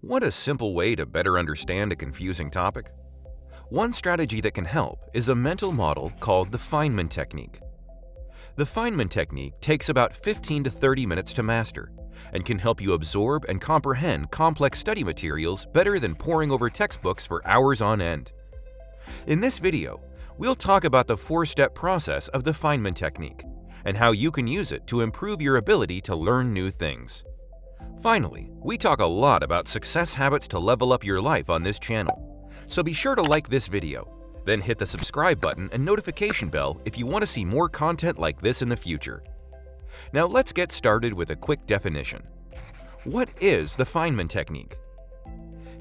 Want a simple way to better understand a confusing topic? One strategy that can help is a mental model called the Feynman Technique. The Feynman Technique takes about 15 to 30 minutes to master and can help you absorb and comprehend complex study materials better than poring over textbooks for hours on end. In this video, we'll talk about the 4-step process of the Feynman Technique and how you can use it to improve your ability to learn new things. Finally, we talk a lot about success habits to level up your life on this channel, so be sure to like this video, then hit the subscribe button and notification bell if you want to see more content like this in the future. Now let's get started with a quick definition. What is the Feynman Technique?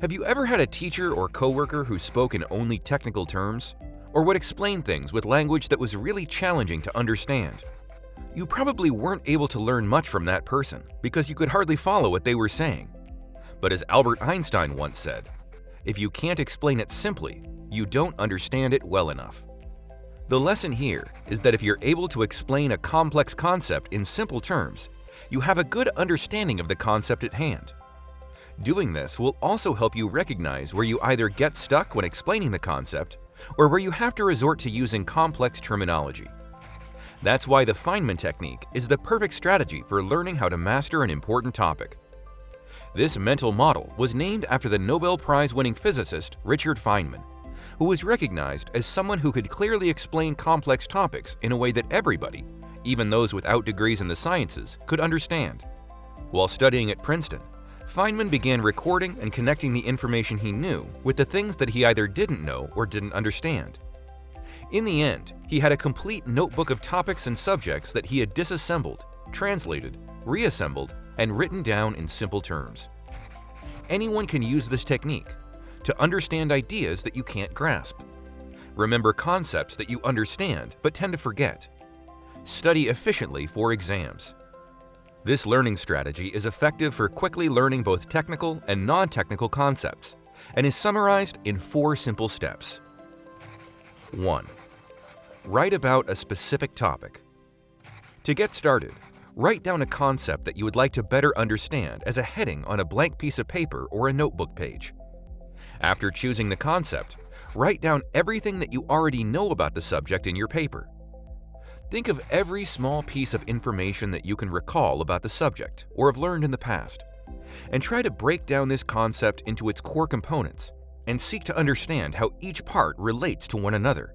Have you ever had a teacher or coworker who spoke in only technical terms, or would explain things with language that was really challenging to understand? You probably weren't able to learn much from that person because you could hardly follow what they were saying. But as Albert Einstein once said, if you can't explain it simply, you don't understand it well enough. The lesson here is that if you're able to explain a complex concept in simple terms, you have a good understanding of the concept at hand. Doing this will also help you recognize where you either get stuck when explaining the concept or where you have to resort to using complex terminology. That's why the Feynman Technique is the perfect strategy for learning how to master an important topic. This mental model was named after the Nobel Prize-winning physicist Richard Feynman, who was recognized as someone who could clearly explain complex topics in a way that everybody, even those without degrees in the sciences, could understand. While studying at Princeton, Feynman began recording and connecting the information he knew with the things that he either didn't know or didn't understand. In the end, he had a complete notebook of topics and subjects that he had disassembled, translated, reassembled, and written down in simple terms. Anyone can use this technique to understand ideas that you can't grasp, remember concepts that you understand but tend to forget, study efficiently for exams. This learning strategy is effective for quickly learning both technical and non-technical concepts and is summarized in 4 simple steps. 1. Write about a specific topic. To get started, write down a concept that you would like to better understand as a heading on a blank piece of paper or a notebook page. After choosing the concept, write down everything that you already know about the subject in your paper. Think of every small piece of information that you can recall about the subject or have learned in the past, and try to break down this concept into its core components and seek to understand how each part relates to one another.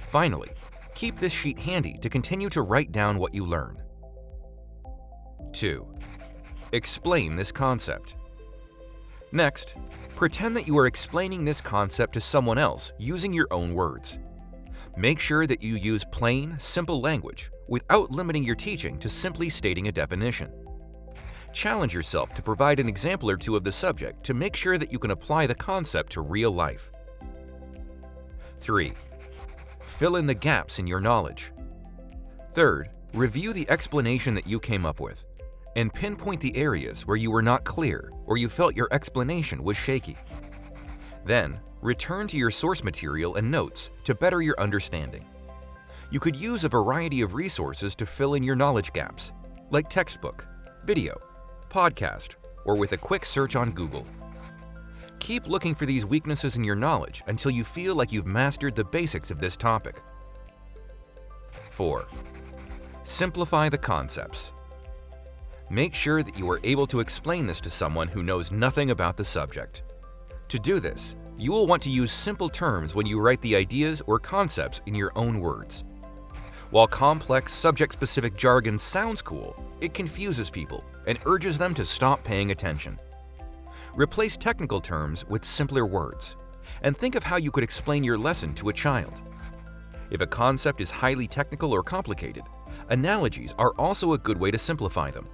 Finally, keep this sheet handy to continue to write down what you learn. 2. Explain this concept. Next, pretend that you are explaining this concept to someone else using your own words. Make sure that you use plain, simple language without limiting your teaching to simply stating a definition. Challenge yourself to provide an example or two of the subject to make sure that you can apply the concept to real life. 3. Fill in the gaps in your knowledge. Third, review the explanation that you came up with and pinpoint the areas where you were not clear or you felt your explanation was shaky. Then, return to your source material and notes to better your understanding. You could use a variety of resources to fill in your knowledge gaps, like textbook, video, podcast, or with a quick search on Google. Keep looking for these weaknesses in your knowledge until you feel like you've mastered the basics of this topic. 4. Simplify the concepts. Make sure that you are able to explain this to someone who knows nothing about the subject. To do this, you will want to use simple terms when you write the ideas or concepts in your own words. While complex, subject-specific jargon sounds cool, it confuses people and urges them to stop paying attention. Replace technical terms with simpler words, and think of how you could explain your lesson to a child. If a concept is highly technical or complicated, analogies are also a good way to simplify them.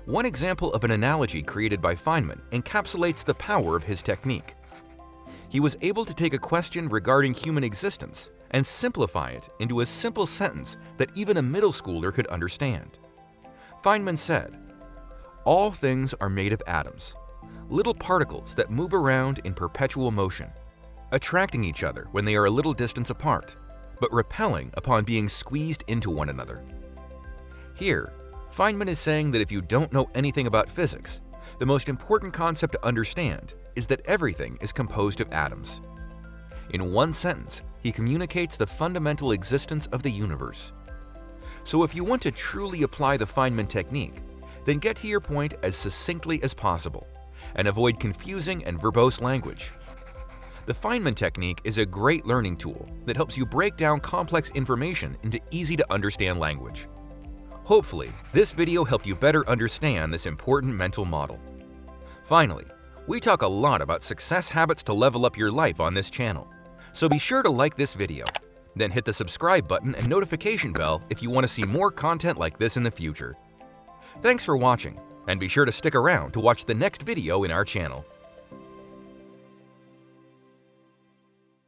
One example of an analogy created by Feynman encapsulates the power of his technique. He was able to take a question regarding human existence and simplify it into a simple sentence that even a middle schooler could understand. Feynman said, "All things are made of atoms, little particles that move around in perpetual motion, attracting each other when they are a little distance apart, but repelling upon being squeezed into one another." Here, Feynman is saying that if you don't know anything about physics, The most important concept to understand is that everything is composed of atoms. In one sentence, he communicates the fundamental existence of the universe. So if you want to truly apply the Feynman technique, then get to your point as succinctly as possible and avoid confusing and verbose language. The Feynman technique is a great learning tool that helps you break down complex information into easy-to-understand language. Hopefully, this video helped you better understand this important mental model. Finally, we talk a lot about success habits to level up your life on this channel, so be sure to like this video, then hit the subscribe button and notification bell if you want to see more content like this in the future. Thanks for watching, and be sure to stick around to watch the next video in our channel.